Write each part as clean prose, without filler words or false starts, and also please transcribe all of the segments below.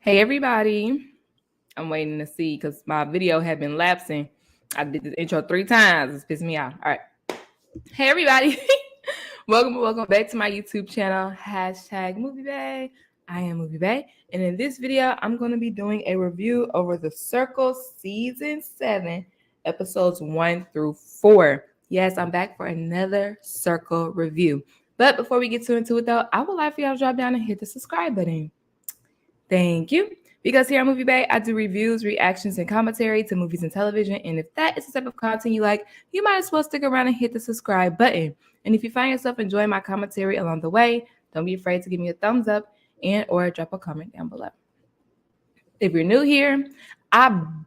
Hey everybody, I'm waiting to see because my video had been lapsing. I did this intro 3 times. It's pissing me off. All right. Hey everybody, welcome back to my YouTube channel. #MovieBae. I am MovieBae, and in this video, I'm going to be doing a review over The Circle Season 7, episodes 1 through 4. Yes, I'm back for another Circle review. But before we get into it though, I would like for y'all to drop down and hit the subscribe button. Thank you. Because here on MovieBae, I do reviews, reactions, and commentary to movies and television. And if that is the type of content you like, you might as well stick around and hit the subscribe button. And if you find yourself enjoying my commentary along the way, don't be afraid to give me a thumbs up and or drop a comment down below. If you're new here, I'm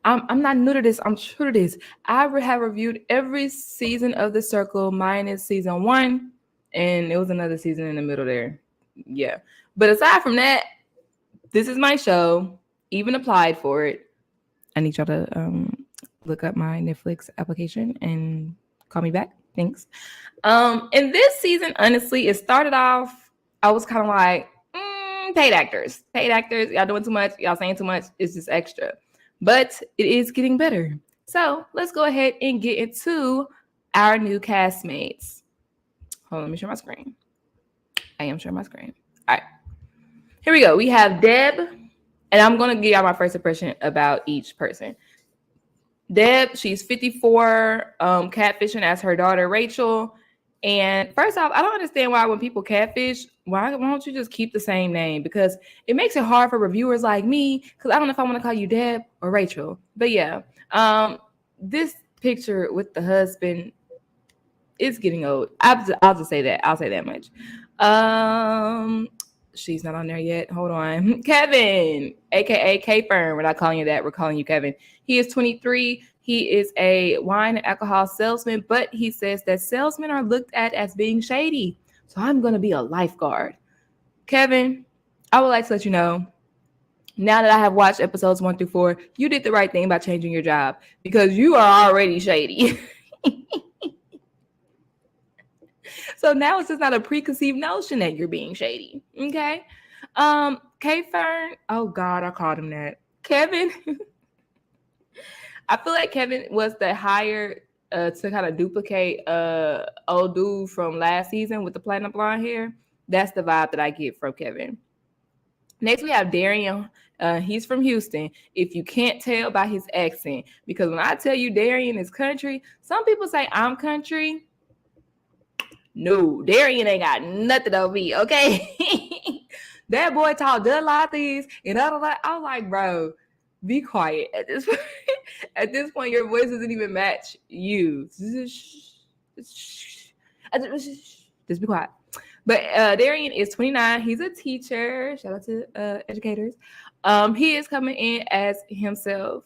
not new to this. I'm true to this. I have reviewed every season of The Circle minus season 1. And it was another season in the middle there. Yeah. But aside from that, this is my show. Even applied for it. I need y'all to look up my Netflix application and call me back. Thanks. In this season, honestly, it started off, I was kind of like, paid actors. Y'all doing too much. Y'all saying too much. It's just extra. But it is getting better. So let's go ahead and get into our new castmates. Hold on, let me share my screen. I am sharing my screen. All right. Here we go. We have Deb, and I'm going to give y'all my first impression about each person. Deb, she's 54, catfishing as her daughter, Rachel. And first off, I don't understand why when people catfish, why don't you just keep the same name? Because it makes it hard for reviewers like me, because I don't know if I want to call you Deb or Rachel. But yeah, this picture with the husband is getting old. I'll just say that. I'll say that much. She's not on there yet. Hold on. Kevin, aka K-Fern. We're not calling you that. We're calling you Kevin. He is 23. He is a wine and alcohol salesman, but he says that salesmen are looked at as being shady. So I'm going to be a lifeguard. Kevin, I would like to let you know, now that I have watched episodes 1 through 4, you did the right thing by changing your job because you are already shady. So now it's just not a preconceived notion that you're being shady. Okay. K-Fern. Oh God, I called him that. Kevin. I feel like Kevin was the hire to kind of duplicate old dude from last season with the platinum blonde hair. That's the vibe that I get from Kevin. Next, we have Darian. He's from Houston. If you can't tell by his accent, because when I tell you Darian is country, some people say I'm country. No, Darian ain't got nothing on me, okay? That boy talk just like this, and I was like, bro, be quiet at this point. At this point, your voice doesn't even match you. Just be quiet. But Darian is 29. He's a teacher. Shout out to educators. He is coming in as himself.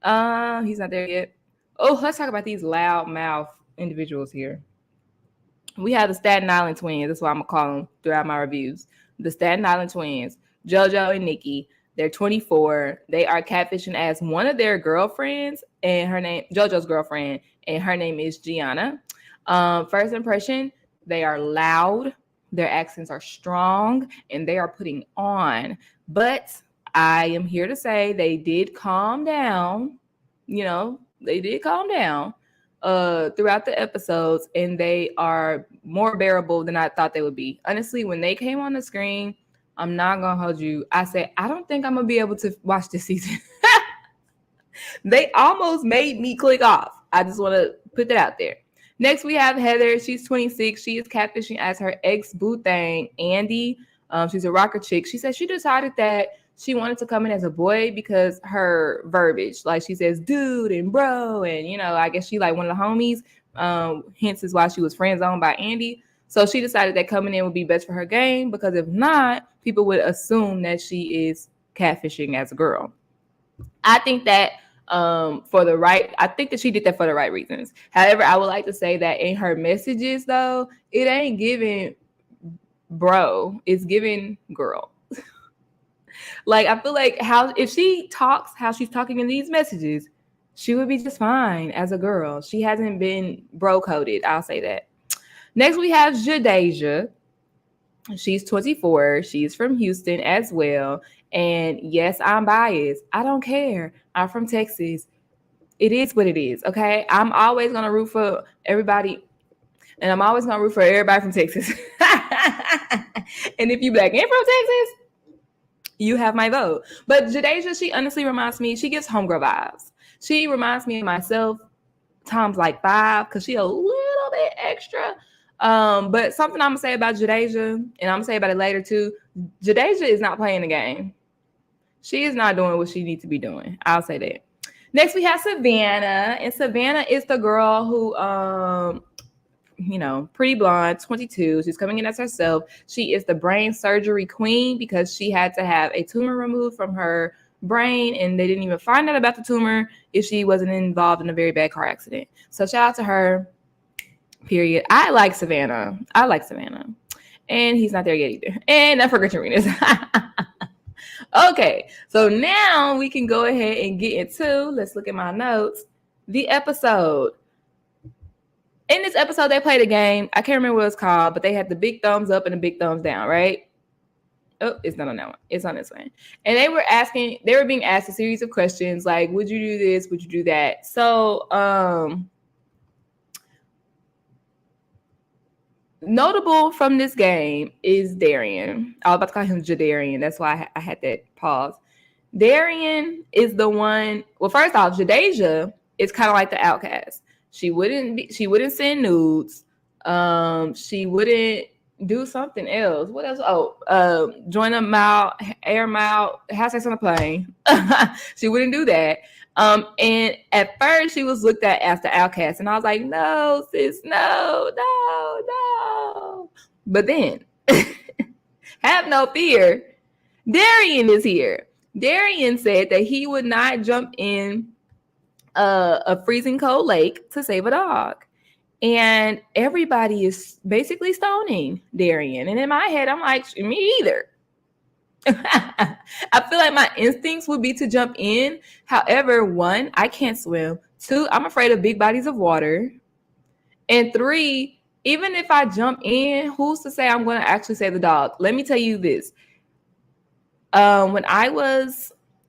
He's not there yet. Oh, let's talk about these loudmouth individuals here. We have the Staten Island twins. That's what I'm going to call them throughout my reviews. The Staten Island twins, JoJo and Nikki. They're 24. They are catfishing as one of their girlfriends, and her name, JoJo's girlfriend, and her name is Gianna. First impression, they are loud. Their accents are strong, and they are putting on. But I am here to say they did calm down. You know, they did calm down throughout the episodes, and they are more bearable than I thought they would be. Honestly, when they came on the screen, I'm not gonna hold you. I said, I don't think I'm gonna be able to watch this season. They almost made me click off. I just want to put that out there. Next, we have Heather. She's 26. She is catfishing as her ex-boo thing, Andy. She's a rocker chick. She said she decided that she wanted to come in as a boy because her verbiage, like she says, dude and bro, and you know, I guess she like one of the homies. Hence is why she was friend zoned by Andy. So she decided that coming in would be best for her game, because if not, people would assume that she is catfishing as a girl. I think that I think that she did that for the right reasons. However, I would like to say that in her messages, though, it ain't giving bro, it's giving girl. Like, I feel like if she talks how she's talking in these messages, she would be just fine as a girl. She hasn't been bro coded. I'll say that. Next, we have Jadasia. She's 24. She's from Houston as well. And yes, I'm biased. I don't care. I'm from Texas. It is what it is. Okay. I'm always going to root for everybody. And I'm always going to root for everybody from Texas. And if you Black and from Texas, you have my vote. But Jadasia, she honestly reminds me, she gives homegirl vibes. She reminds me of myself times like 5 because she a little bit extra. But something I'm gonna say about Jadasia, and I'm gonna say about it later too, Jadasia is not playing the game. She is not doing what she needs to be doing. I'll say that. Next we have Savannah, and Savannah is the girl who pretty blonde, 22. She's coming in as herself. She is the brain surgery queen because she had to have a tumor removed from her brain, and they didn't even find out about the tumor if she wasn't involved in a very bad car accident. So shout out to her, period. I like Savannah. And he's not there yet either. And not for Gretchen Renas. Okay, so now we can go ahead and get into, let's look at my notes, the episode. In this episode, they played a game. I can't remember what it's called, but they had the big thumbs up and the big thumbs down, right? Oh, it's not on that one. It's on this one. And they were being asked a series of questions like, would you do this? Would you do that? So, notable from this game is Darian. I was about to call him Jadarian. That's why I had that pause. Darian is the one. Well, first off, Jadasia is kind of like the outcast. She wouldn't send nudes. She wouldn't do something else. What else? Oh, join air mile, have sex on a plane. She wouldn't do that. And at first she was looked at as the outcast, and I was like, no, sis, no. But then, have no fear, Darian is here. Darian said that he would not jump in a freezing cold lake to save a dog. And everybody is basically stoning Darian. And in my head, I'm like, me either. I feel like my instincts would be to jump in. However, 1, I can't swim. 2, I'm afraid of big bodies of water. And 3, even if I jump in, who's to say I'm going to actually save the dog? Let me tell you this. When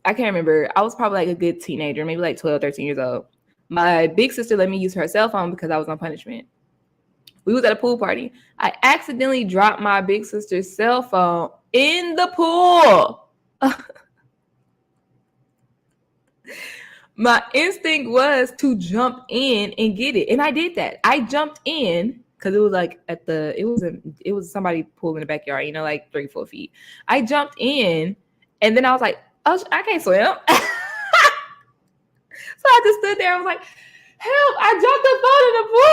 I can't remember, I was probably like a good teenager, maybe like 12, 13 years old. My big sister let me use her cell phone because I was on punishment. We was at a pool party. I accidentally dropped my big sister's cell phone in the pool. My instinct was to jump in and get it. And I did that. I jumped in because it was like it was somebody pool in the backyard, like 3-4 feet. I jumped in and then I was like, oh, I can't swim. So I just stood there. I was like, help, I jumped the phone in the pool.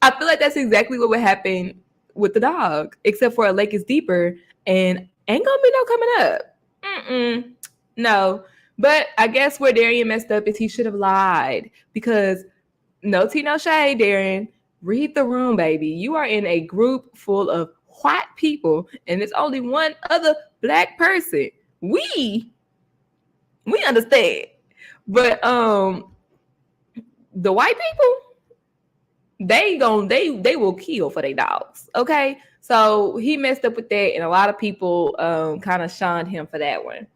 I feel like that's exactly what would happen with the dog, except for a lake is deeper and ain't gonna be no coming up. No. But I guess where Darian messed up is he should have lied, because no tea, no shade, Darian. Read the room, baby. You are in a group full of white people and there's only one other Black person. We understand. But the white people, they will kill for their dogs. Okay. So he messed up with that, and a lot of people kind of shunned him for that one.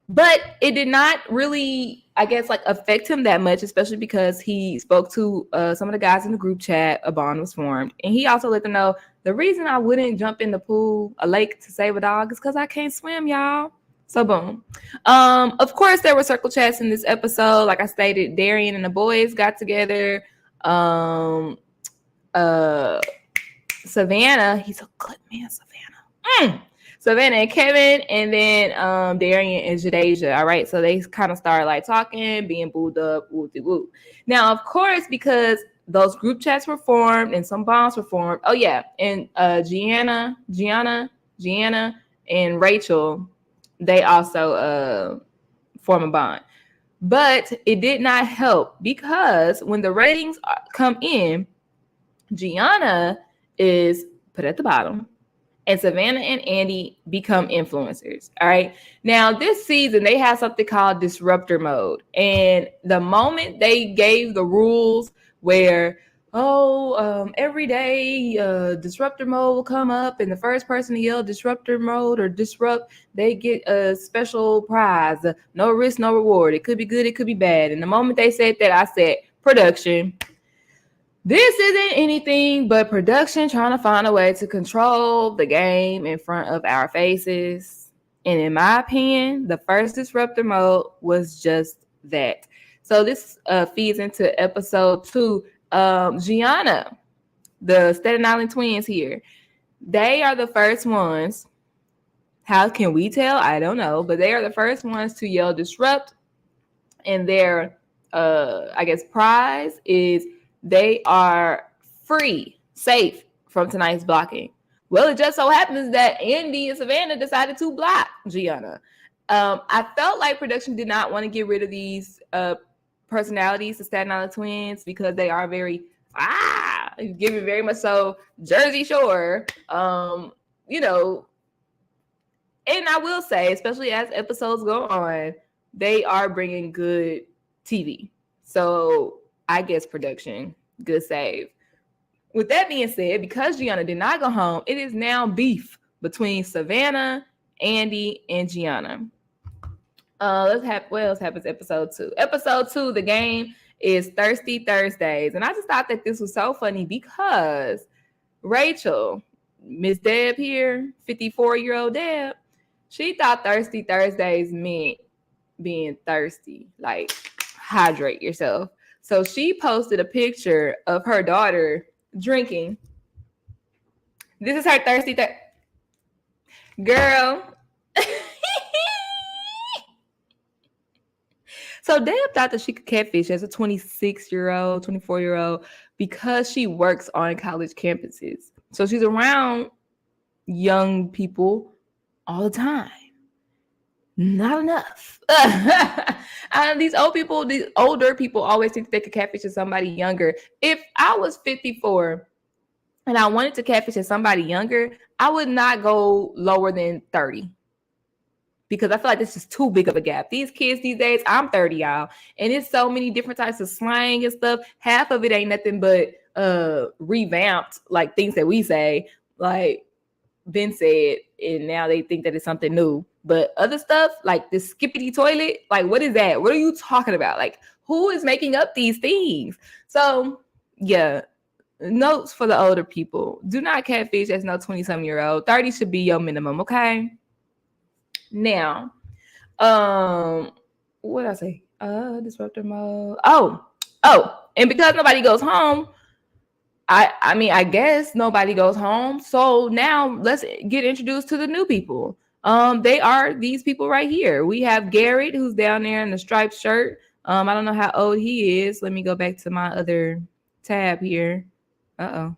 But it did not really, I guess, like affect him that much, especially because he spoke to some of the guys in the group chat. A bond was formed, and he also let them know the reason I wouldn't jump in the pool, a lake, to save a dog is because I can't swim, y'all. So boom. Of course, there were circle chats in this episode. Like I stated, Darian and the boys got together. Savannah, he's a good man, Savannah. Savannah and Kevin, and then Darian and Jadasia. All right, so they kind of started like talking, being booed up, woo. Now, of course, because those group chats were formed and some bonds were formed. Oh yeah, and Gianna, and Rachel, they also form a bond. But it did not help, because when the ratings come in, Gianna is put at the bottom, and Savannah and Andy become influencers. All right. Now, this season, they have something called disruptor mode. And the moment they gave the rules where, every day disruptor mode will come up, and the first person to yell disruptor mode or disrupt, they get a special prize. No risk, no reward. It could be good, it could be bad. And the moment they said that, I said, production. This isn't anything but production trying to find a way to control the game in front of our faces. And in my opinion, the first disruptor mode was just that. So this feeds into episode 2. Gianna, the Staten Island twins here, they are the first ones. How can we tell? I don't know, but they are the first ones to yell disrupt. And their, prize is they are free, safe from tonight's blocking. Well, it just so happens that Andy and Savannah decided to block Gianna. I felt like production did not want to get rid of these personalities, the Staten Island twins, because they are very, giving very much so Jersey Shore, and I will say, especially as episodes go on, they are bringing good TV. So I guess production, good save. With that being said, because Gianna did not go home, it is now beef between Savannah, Andy, and Gianna. What else happens? Episode 2. Episode 2, the game is Thirsty Thursdays. And I just thought that this was so funny because Rachel, Miss Deb here, 54-year-old Deb, she thought Thirsty Thursdays meant being thirsty, like hydrate yourself. So she posted a picture of her daughter drinking. This is her Thirsty girl. So Deb thought that she could catfish as a 26-year-old, 24-year-old because she works on college campuses. So she's around young people all the time. Not enough. These older people always think they could catfish as somebody younger. If I was 54 and I wanted to catfish as somebody younger, I would not go lower than 30. Because I feel like this is too big of a gap. These kids these days, I'm 30, y'all. And it's so many different types of slang and stuff. Half of it ain't nothing but revamped, like things that we say, like Ben said, and now they think that it's something new. But other stuff, like this skippity toilet, like what is that? What are you talking about? Like who is making up these things? So yeah, notes for the older people. Do not catfish as no 20-something-year-old. 30 should be your minimum, okay? Now, what did I say? Disruptor mode. Oh, and because nobody goes home, I guess nobody goes home. So now let's get introduced to the new people. They are these people right here. We have Garrett, who's down there in the striped shirt. I don't know how old he is. Let me go back to my other tab here. Nope.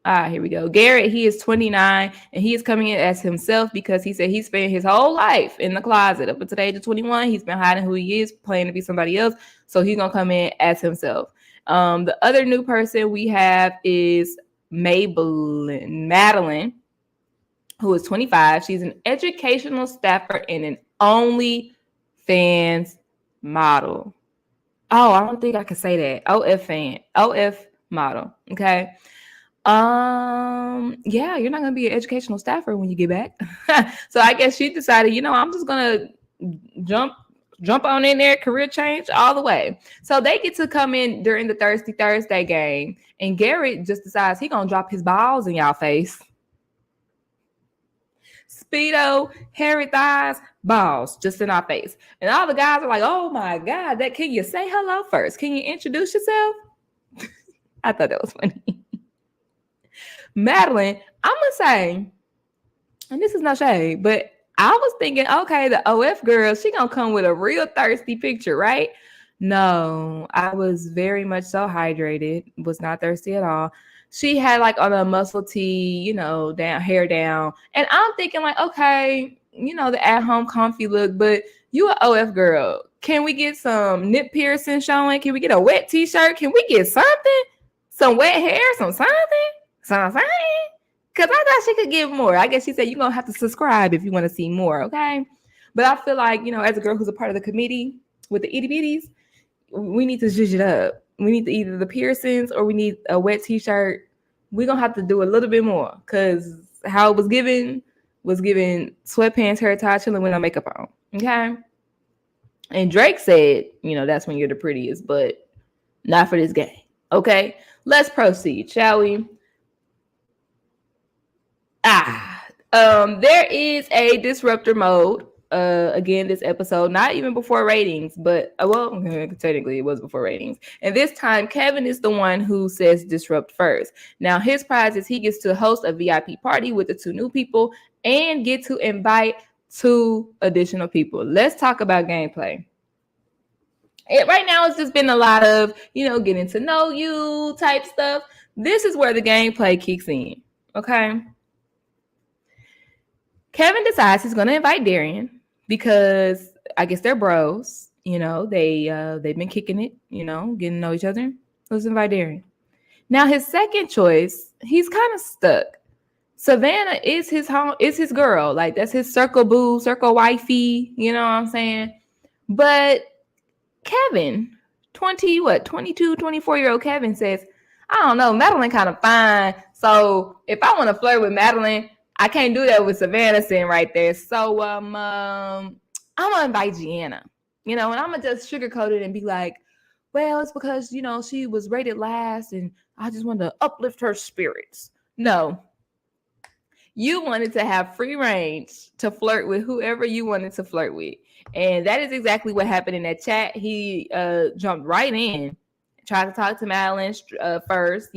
Here we go. Garrett, he is 29, and he is coming in as himself because he said he spent his whole life in the closet. Up until the age of 21, he's been hiding who he is, playing to be somebody else. So he's going to come in as himself. The other new person we have is Madeline, who is 25. She's an educational staffer and an OnlyFans model. Oh, I don't think I can say that. OF model. Okay. Yeah, you're not gonna be an educational staffer when you get back. So I guess she decided, I'm just gonna jump on in there, career change all the way. So they get to come in during the Thirsty Thursday game, and Garrett just decides he gonna drop his balls in y'all face. Speedo, hairy thighs, balls just in our face. And all the guys are like, oh my God, can you say hello first? Can you introduce yourself? I thought that was funny. Madeline, I'm going to say, and this is no shade, but I was thinking, okay, the OF girl, she going to come with a real thirsty picture, right? No, I was very much so hydrated, was not thirsty at all. She had like on a muscle tee, hair down. And I'm thinking like, okay, the at-home comfy look, but you an OF girl. Can we get some nip piercing showing? Can we get a wet t-shirt? Can we get something? Some wet hair, something? Because I thought she could give more. I guess she said you're going to have to subscribe if you want to see more, okay? But I feel like, as a girl who's a part of the committee with the itty bitties, we need to zhuzh it up. we need either the piercings or we need a wet t-shirt. We're going to have to do a little bit more because how it was given sweatpants, hair tie, chilling with no makeup on. Okay. And Drake said, that's when you're the prettiest, but not for this game. Okay. Let's proceed, shall we? There is a disruptor mode. Again, this episode, not even before ratings, but technically it was before ratings. And this time, Kevin is the one who says disrupt first. Now, his prize is he gets to host a VIP party with the 2 new people and get to invite 2 additional people. Let's talk about gameplay. Right now, it's just been a lot of, getting to know you type stuff. This is where the gameplay kicks in. Okay. Kevin decides he's going to invite Darian because I guess they're bros. They've been kicking it, getting to know each other. Let's invite Darian. Now, his second choice, he's kind of stuck. Savannah is his home, is his girl. Like, that's his circle boo, circle wifey. You know what I'm saying? But Kevin, 22, 24-year-old Kevin says, I don't know, Madeline kind of fine. So if I want to flirt with Madeline, I can't do that with Savannah sitting right there. So I'm going to invite Gianna, and I'm going to just sugarcoat it and be like, well, it's because, she was rated last and I just wanted to uplift her spirits. No. You wanted to have free range to flirt with whoever you wanted to flirt with. And that is exactly what happened in that chat. He jumped right in, tried to talk to Madeline first,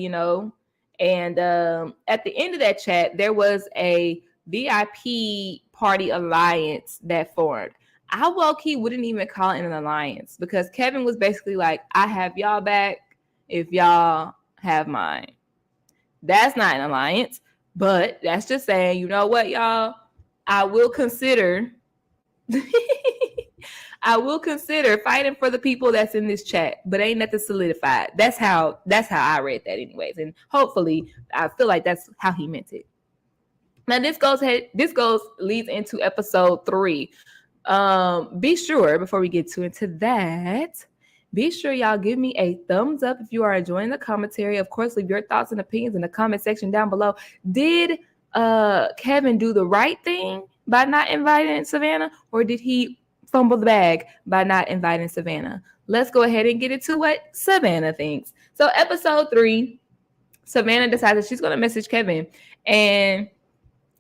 And at the end of that chat, there was a VIP party alliance that formed. I low-key wouldn't even call it an alliance because Kevin was basically like, I have y'all back if y'all have mine. That's not an alliance, but that's just saying, you know what, y'all? I will consider fighting for the people that's in this chat, but ain't nothing solidified. That's how I read that anyways. And hopefully I feel like that's how he meant it. Now leads into episode 3. Be sure before we get into that, be sure y'all give me a thumbs up if you are enjoying the commentary. Of course, leave your thoughts and opinions in the comment section down below. Did Kevin do the right thing by not inviting Savannah, or did he fumble the bag by not inviting Savannah? Let's go ahead and get into what Savannah thinks. So episode 3, Savannah decides that she's going to message Kevin and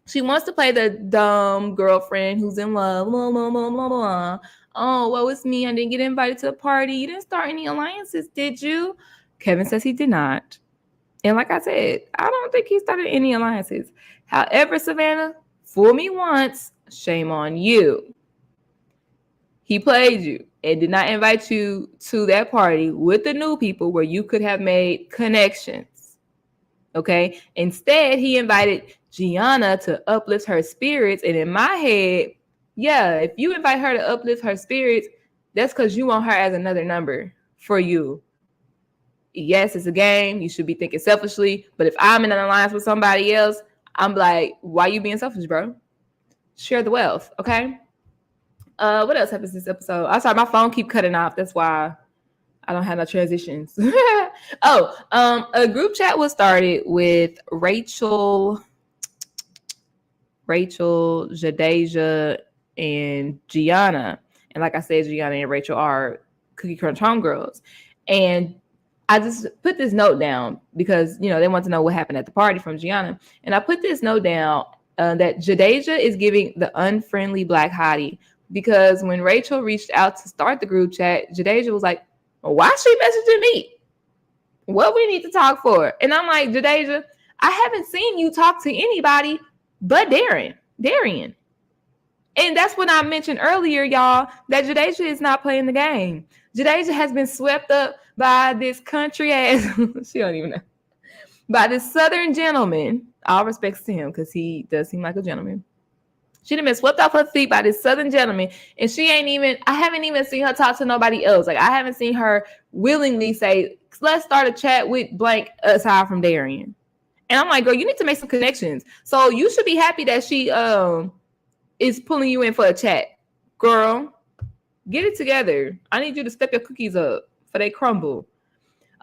she wants to play the dumb girlfriend who's in love. Blah, blah, blah, blah, blah. Oh, well, it's me. I didn't get invited to the party. You didn't start any alliances, did you? Kevin says he did not. And like I said, I don't think he started any alliances. However, Savannah, fool me once, shame on you. He played you and did not invite you to that party with the new people where you could have made connections. Okay? Instead, he invited Gianna to uplift her spirits. And in my head, yeah, if you invite her to uplift her spirits, that's because you want her as another number for you. Yes, it's a game. You should be thinking selfishly. But if I'm in an alliance with somebody else, I'm like, why you being selfish, bro? Share the wealth, okay? What else happens this episode? I'm sorry, my phone keep cutting off. That's why I don't have no transitions. A group chat was started with Rachel, Jadeja, and Gianna. And like I said, Gianna and Rachel are Cookie Crunch homegirls. And I just put this note down because, they want to know what happened at the party from Gianna. And I put this note down that Jadeja is giving the unfriendly black hottie because when Rachel reached out to start the group chat, Jadeja was like, well, why is she messaging me? What we need to talk for? And I'm like, Jadeja, I haven't seen you talk to anybody but Darian. And that's what I mentioned earlier, y'all, that Jadeja is not playing the game. Jadeja has been swept up by this country ass, she don't even know, by this Southern gentleman. All respects to him because he does seem like a gentleman. She done been swept off her feet by this Southern gentleman. And I haven't even seen her talk to nobody else. Like, I haven't seen her willingly say, let's start a chat with blank aside from Darian. And I'm like, girl, you need to make some connections. So you should be happy that she is pulling you in for a chat. Girl, get it together. I need you to step your cookies up for they crumble.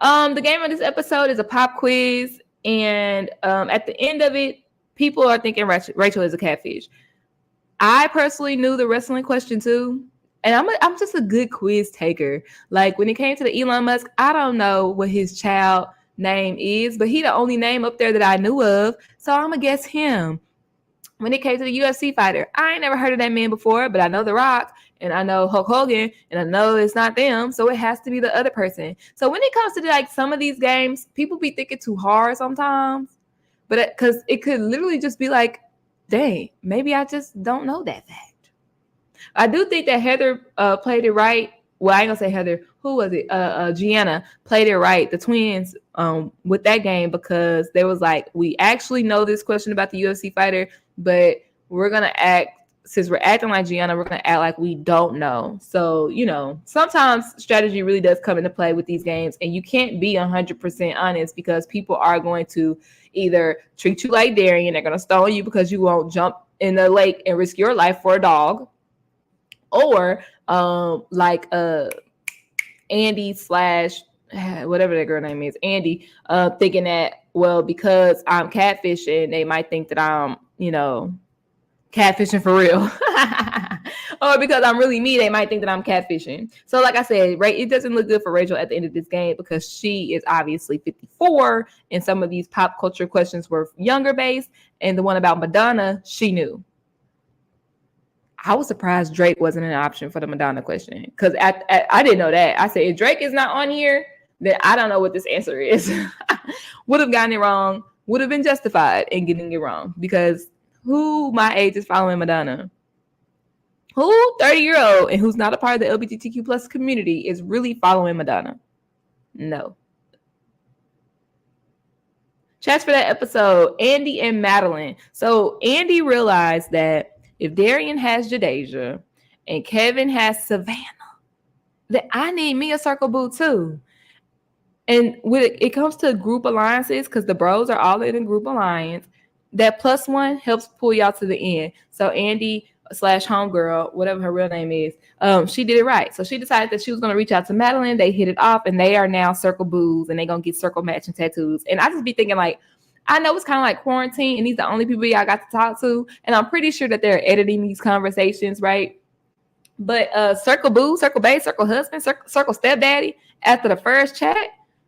The game of this episode is a pop quiz, and at the end of it, people are thinking Rachel is a catfish. I personally knew the wrestling question too, and I'm just a good quiz taker. Like when it came to the Elon Musk, I don't know what his child name is, but he the only name up there that I knew of, so I'm gonna guess him. When it came to the UFC fighter, I ain't never heard of that man before, but I know The Rock and I know Hulk Hogan, and I know it's not them, so it has to be the other person. So when it comes to like some of these games, people be thinking too hard sometimes, but because it could literally just be like, dang, maybe I just don't know that fact. I do think that Heather played it right. Well, I ain't gonna say Heather. Who was it? Gianna played it right. The twins with that game, because they was like, we actually know this question about the UFC fighter, but we're gonna act, since we're acting like Gianna, we're gonna act like we don't know. So, you know, sometimes strategy really does come into play with these games, and you can't be 100% honest, because people are going to either treat you like Darian, they're gonna stone you because you won't jump in the lake and risk your life for a dog, or like Andy slash whatever that girl name is, Andy, thinking that, well, because I'm catfishing, they might think that I'm, you know, catfishing for real. Or because I'm really me, they might think that I'm catfishing. So like I said, right, it doesn't look good for Rachel at the end of this game, because she is obviously 54, and some of these pop culture questions were younger based, and the one about Madonna, she knew. I was surprised Drake wasn't an option for the Madonna question, because I didn't know that. I said, if Drake is not on here, then I don't know what this answer is. Would have gotten it wrong, would have been justified in getting it wrong, because who my age is following Madonna? Who 30-year-old and who's not a part of the LGBTQ plus community is really following Madonna? No. Chats for that episode, Andy and Madeline. So Andy realized that if Darian has Jadeja and Kevin has Savannah, then I need me a circle boo too. And when it comes to group alliances, because the bros are all in a group alliance, that +1 helps pull y'all to the end. So Andy slash homegirl, whatever her real name is, she did it right. So she decided that she was going to reach out to Madeline. They hit it off, and they are now circle boos, and they're going to get circle matching tattoos. And I just be thinking, like, I know it's kind of like quarantine, and these are the only people y'all got to talk to. And I'm pretty sure that they're editing these conversations, right? But circle boo, circle bae, circle husband, circle stepdaddy, after the first chat,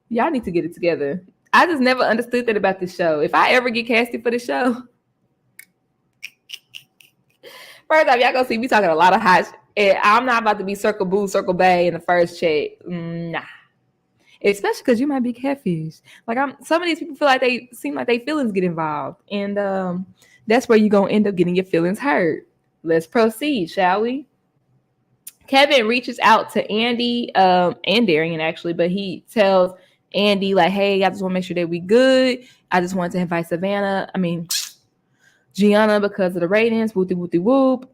y'all need to get it together. I just never understood that about this show. If I ever get casted for this show, first off, y'all gonna see me talking a lot of hot shit. And I'm not about to be circle boo, circle bae in the first chat. Nah. Especially because you might be catfish. Like, some of these people feel like they seem like their feelings get involved. And that's where you're gonna end up getting your feelings hurt. Let's proceed, shall we? Kevin reaches out to Andy and Darian, actually, but he tells Andy, like, hey, I just want to make sure that we good. I just wanted to invite Gianna, because of the ratings. Whoopty whoopty whoop.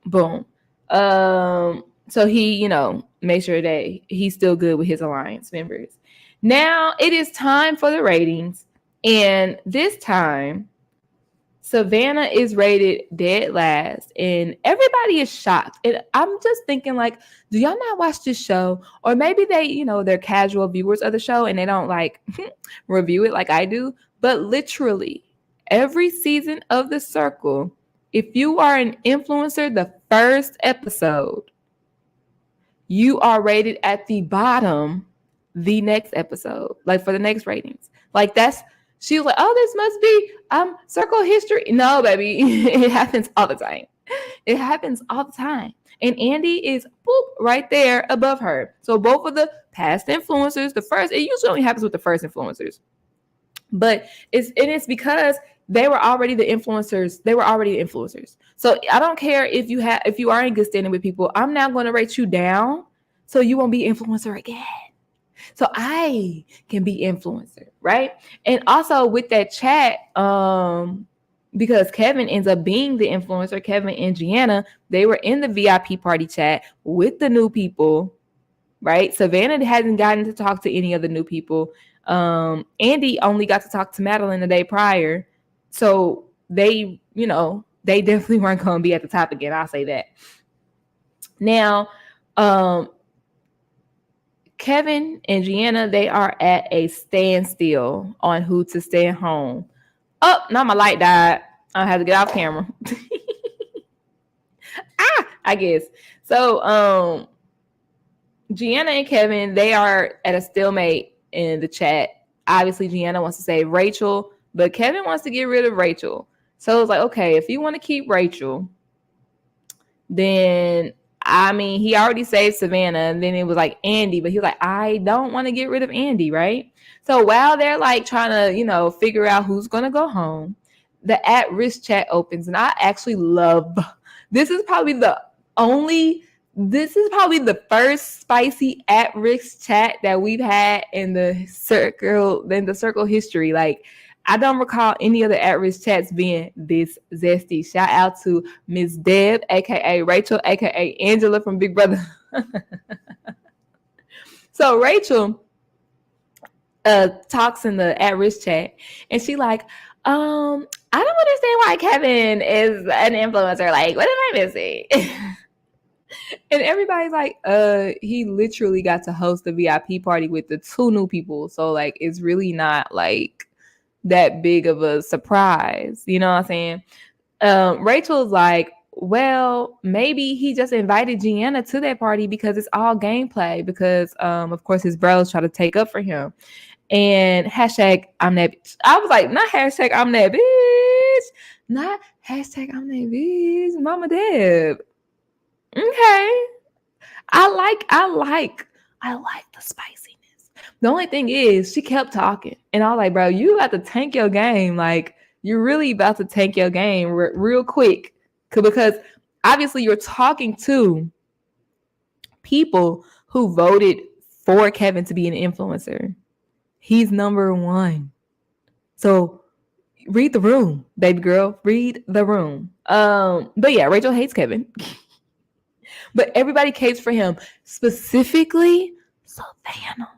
Boom. So he, you know, made sure that he's still good with his alliance members. Now it is time for the ratings. And this time, Savannah is rated dead last, and everybody is shocked. And I'm just thinking, like, do y'all not watch this show? Or maybe they, you know, they're casual viewers of the show and they don't like review it like I do. But literally every season of The Circle, if you are an influencer, the first episode, you are rated at the bottom the next episode, like for the next ratings. Like she was like, oh, this must be circle history. No, baby, it happens all the time. It happens all the time. And Andy is right there above her. So both of the past influencers, the first, it usually only happens with the first influencers. But it's because they were already the influencers. They were already the influencers. So I don't care if you are in good standing with people. I'm now going to rate you down so you won't be influencer again. So I can be influencer, right? And also with that chat, because Kevin ends up being the influencer, Kevin and Gianna, they were in the VIP party chat with the new people, right? Savannah hasn't gotten to talk to any of the new people. Andy only got to talk to Madeline the day prior. So they, you know, they definitely weren't going to be at the top again. I'll say that. Now, Kevin and Gianna, they are at a standstill on who to stay home. Oh, now my light died. I had to get off camera. I guess. So, Gianna and Kevin, they are at a stalemate in the chat. Obviously, Gianna wants to save Rachel, but Kevin wants to get rid of Rachel. So it's like, okay, if you want to keep Rachel, then he already saved Savannah, and then it was like Andy, but he was like, I don't want to get rid of Andy, right? So while they're like trying to, figure out who's gonna go home, the at-risk chat opens, and I actually love this. Is probably the first spicy at-risk chat that we've had in the circle history. Like, I don't recall any other at-risk chats being this zesty. Shout out to Miss Deb, aka Rachel, aka Angela from Big Brother. So Rachel talks in the at-risk chat, and she like, I don't understand why Kevin is an influencer. Like, what am I missing? And everybody's like, he literally got to host the VIP party with the 2 new people. So like, it's really not like that big of a surprise. You know what I'm saying? Rachel's like, well, maybe he just invited Gianna to that party because it's all gameplay, because of course his bros try to take up for him. And hashtag I'm that bitch. I was like, not hashtag I'm that bitch. Not hashtag I'm that bitch. Mama Deb. Okay. I like the spiciness. The only thing is, she kept talking, and I was like, bro, you about to tank your game. Like, you're really about to tank your game real quick, because obviously you're talking to people who voted for Kevin to be an influencer. He's number 1. So read the room, baby girl. Read the room. But yeah, Rachel hates Kevin. But everybody capes for him, specifically Savannah.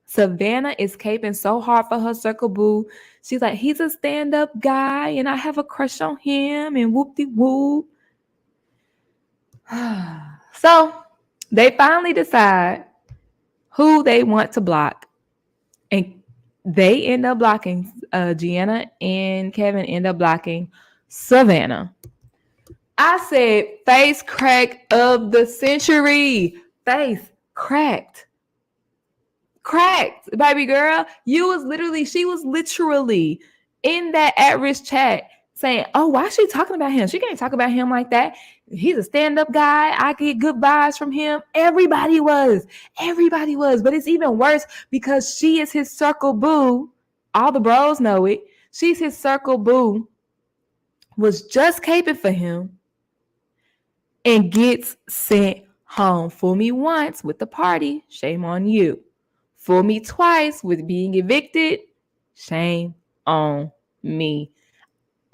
Savannah is caping so hard for her circle boo. She's like, he's a stand-up guy, and I have a crush on him, and whoop-de-whoop. So they finally decide who they want to block, and they end up blocking Gianna, and Kevin end up blocking Savannah. I said face crack of the century. Face cracked, baby girl. She was literally in that at-risk chat saying, oh, why is she talking about him? She can't talk about him like that. He's a stand-up guy. I get good vibes from him. Everybody was. But it's even worse because she is his circle boo. All the bros know it. She's his circle boo. Was just caping for him and gets sent home. Fool me once with the party, shame on you. Fool me twice with being evicted, shame on me.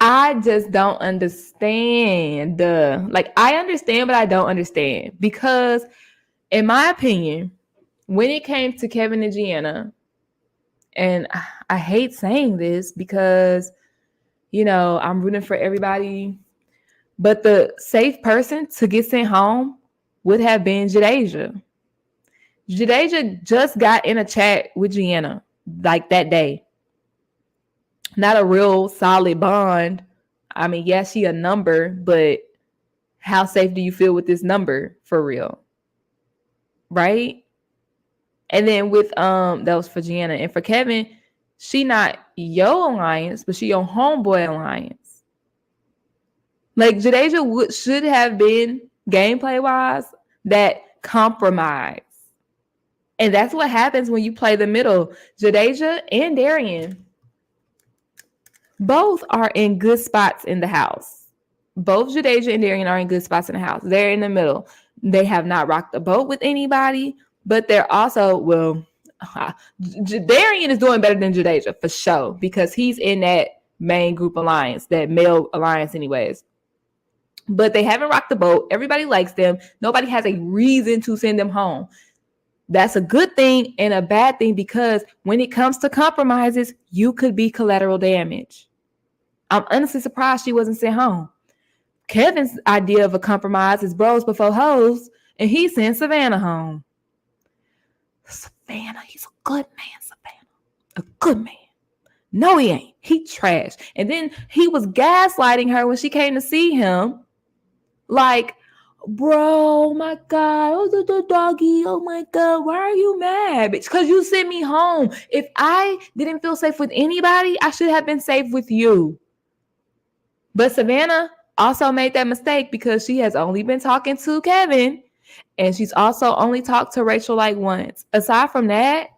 I just don't understand. I understand, but I don't understand. Because in my opinion, when it came to Kevin and Gianna, and I hate saying this because, I'm rooting for everybody, but the safe person to get sent home would have been Jadeja. Jadeja just got in a chat with Gianna like that day. Not a real solid bond. Yes, she a number, but how safe do you feel with this number for real? Right? And then with that was for Gianna. And for Kevin, she not your alliance, but she your homeboy alliance. Like, Jadeja should have been, gameplay wise, that compromise. And that's what happens when you play the middle. Jadeja and Darian both are in good spots in the house. Both Jadeja and Darian are in good spots in the house. They're in the middle. They have not rocked the boat with anybody, but they're also, Darian is doing better than Jadeja for sure, because he's in that main group alliance, that male alliance anyways. But they haven't rocked the boat. Everybody likes them. Nobody has a reason to send them home. That's a good thing and a bad thing, because when it comes to compromises, you could be collateral damage. I'm honestly surprised she wasn't sent home. Kevin's idea of a compromise is bros before hoes, and he sent Savannah home. Savannah, he's a good man, Savannah. A good man. No, he ain't. He trash. And then he was gaslighting her when she came to see him. Like, bro, my God. Oh, the doggy. Oh, my God. Why are you mad, bitch? Because you sent me home. If I didn't feel safe with anybody, I should have been safe with you. But Savannah also made that mistake because she has only been talking to Kevin, and she's also only talked to Rachel like once. Aside from that,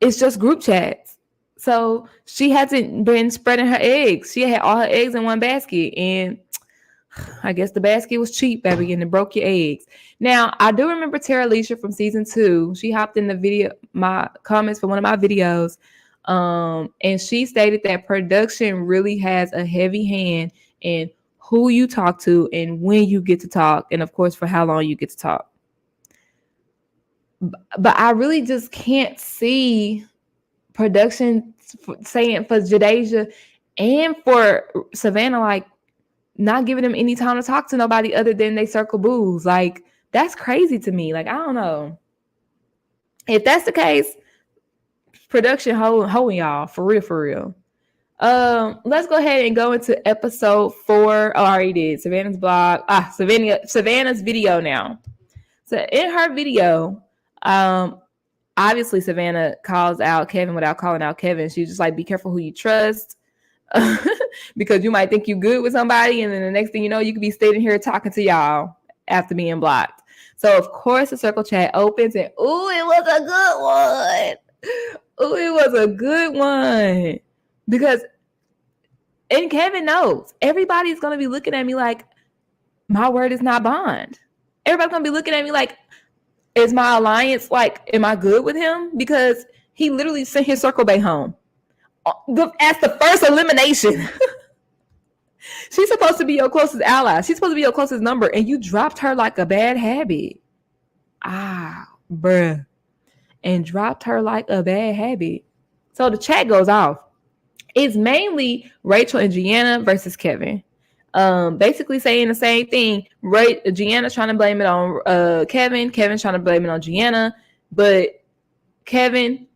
it's just group chats. So she hasn't been spreading her eggs. She had all her eggs in one basket, and I guess the basket was cheap, baby, and it broke your eggs. Now, I do remember Tara Alicia from season 2. She hopped in the video, my comments for one of my videos, and she stated that production really has a heavy hand in who you talk to and when you get to talk, and of course, for how long you get to talk. But I really just can't see production saying for Jadeja and for Savannah, like, not giving them any time to talk to nobody other than they circle booze. Like, that's crazy to me. Like, I don't know. If that's the case, production holding y'all for real, for real. Let's go ahead and go into episode 4. Oh, I already did. Savannah's blog. Savannah's video now. So in her video, obviously Savannah calls out Kevin without calling out Kevin. She's just like, be careful who you trust. Because you might think you're good with somebody, and then the next thing you know, you could be sitting here talking to y'all after being blocked. So of course the circle chat opens, and ooh, it was a good one. Ooh, it was a good one. Because, and Kevin knows, everybody's gonna be looking at me like my word is not bond. Everybody's gonna be looking at me like, is my alliance, like, am I good with him? Because he literally sent his circle bae home as the first elimination. She's supposed to be your closest ally. She's supposed to be your closest number, and you dropped her like a bad habit. Bruh. And dropped her like a bad habit. So the chat goes off. It's mainly Rachel and Gianna versus Kevin. Basically saying the same thing. Gianna's trying to blame it on Kevin. Kevin's trying to blame it on Gianna. But Kevin,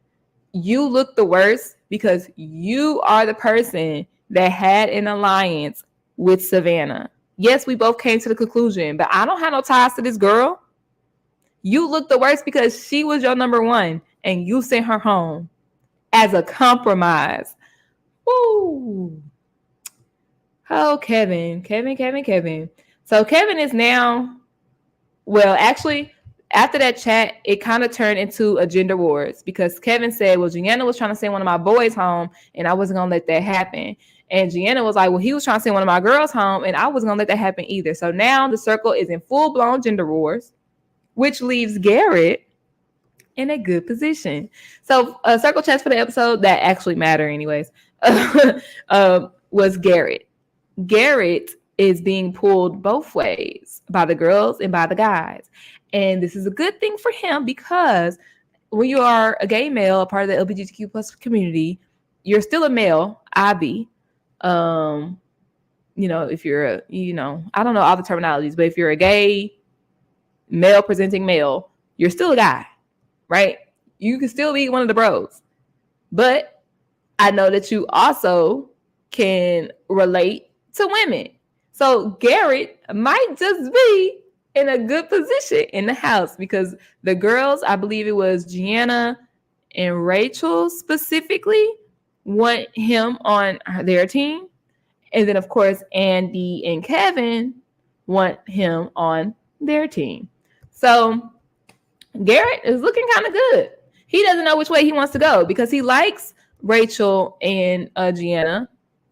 you look the worst because you are the person that had an alliance with Savannah. Yes, we both came to the conclusion, but I don't have no ties to this girl. You look the worst because she was your number one and you sent her home as a compromise. Woo. Oh, Kevin. So Kevin is now, well, actually, after that chat, it kind of turned into a gender wars because Kevin said, well, Gianna was trying to send one of my boys home and I wasn't going to let that happen. And Gianna was like, well, he was trying to send one of my girls home and I wasn't going to let that happen either. So now the circle is in full-blown gender wars, which leaves Garrett in a good position. So circle chats for the episode that actually matter anyways was Garrett. Garrett is being pulled both ways by the girls and by the guys. And this is a good thing for him because when you are a gay male, a part of the LGBTQ plus community, you're still a male, IB. If you're I don't know all the terminologies, but if you're a gay male presenting male, you're still a guy, right? You can still be one of the bros. But I know that you also can relate to women. So Garrett might just be in a good position in the house because the girls, I believe it was Gianna and Rachel specifically, want him on their team. And then, of course, Andy and Kevin want him on their team. So Garrett is looking kind of good. He doesn't know which way he wants to go because he likes Rachel and Gianna,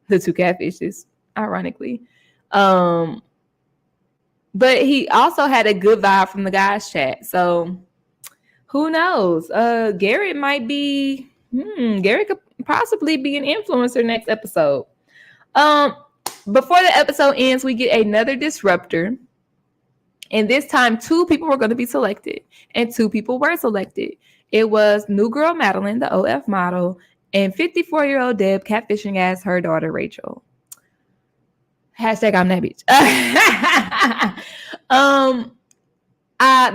the two catfishes, ironically. But he also had a good vibe from the guys' chat. So who knows? Garrett might be, Garrett could possibly be an influencer next episode. Before the episode ends, we get another disruptor. And this time, 2 people were going to be selected. And 2 people were selected. It was New Girl Madeline, the OF model, and 54-year-old Deb catfishing as her daughter, Rachel. Hashtag I'm that bitch.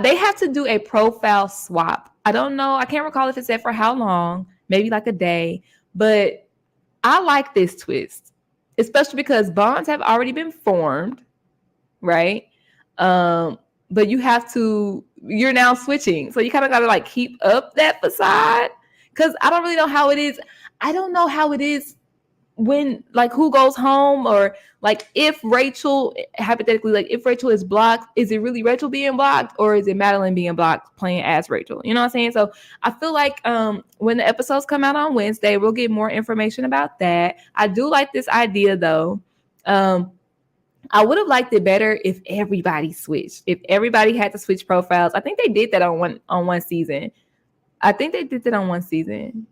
They have to do a profile swap. I don't know. I can't recall if it said for how long, maybe like a day, but I like this twist, especially because bonds have already been formed, right? But you're now switching. So you kind of got to like keep up that facade, because I don't really know how it is. I don't know how it is when, like, who goes home, or like if Rachel, hypothetically, like if Rachel is blocked, is it really Rachel being blocked, or is it Madeline being blocked playing as Rachel? You know what I'm saying? So I feel like when the episodes come out on Wednesday, we'll get more information about that. I do like this idea though. I would have liked it better if everybody switched. If everybody had to switch profiles. I think they did that on one season. I think they did that on one season.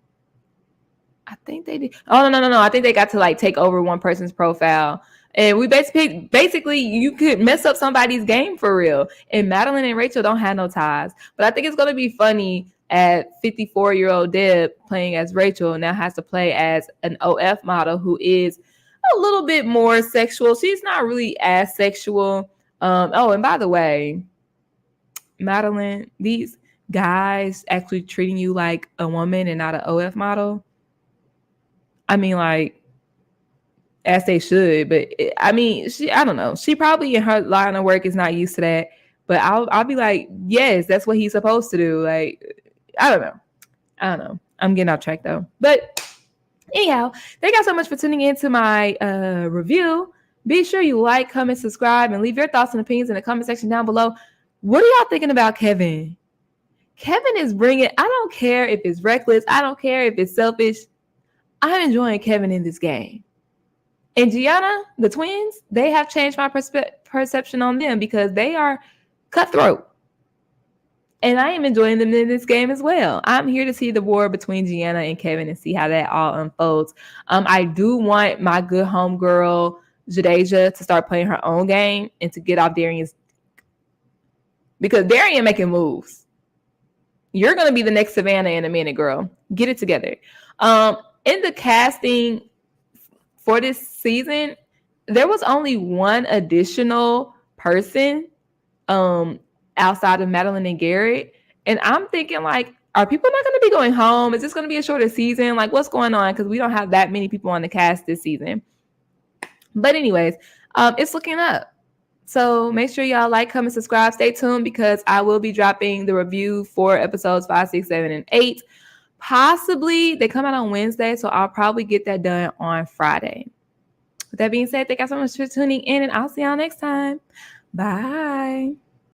I think they did. Oh, no. I think they got to like take over one person's profile. And we basically you could mess up somebody's game for real. And Madeline and Rachel don't have no ties. But I think it's going to be funny at 54-year-old Deb playing as Rachel now has to play as an OF model who is a little bit more sexual. She's not really as sexual. And by the way, Madeline, these guys actually treating you like a woman and not an OF model. I mean, like, as they should, but I don't know. She probably in her line of work is not used to that. But I'll be like, yes, that's what he's supposed to do. Like, I don't know. I'm getting off track though. But anyhow, thank y'all so much for tuning in to my review. Be sure you like, comment, subscribe, and leave your thoughts and opinions in the comment section down below. What are y'all thinking about Kevin? Kevin is bringing, I don't care if it's reckless. I don't care if it's selfish. I'm enjoying Kevin in this game. And Gianna, the twins, they have changed my perception on them because they are cutthroat. And I am enjoying them in this game as well. I'm here to see the war between Gianna and Kevin and see how that all unfolds. I do want my good homegirl, Jadeja, to start playing her own game and to get off Darian's. Because Darian making moves. You're going to be the next Savannah in a minute, girl. Get it together. In the casting for this season, there was only one additional person outside of Madeline and Garrett. And I'm thinking, like, are people not going to be going home? Is this going to be a shorter season? Like, what's going on? Because we don't have that many people on the cast this season. But anyways, it's looking up. So make sure y'all like, comment, subscribe. Stay tuned because I will be dropping the review for episodes 5, 6, 7, and 8. Possibly they come out on Wednesday, so I'll probably get that done on Friday. With that being said, thank you so much for tuning in, and I'll see y'all next time. Bye.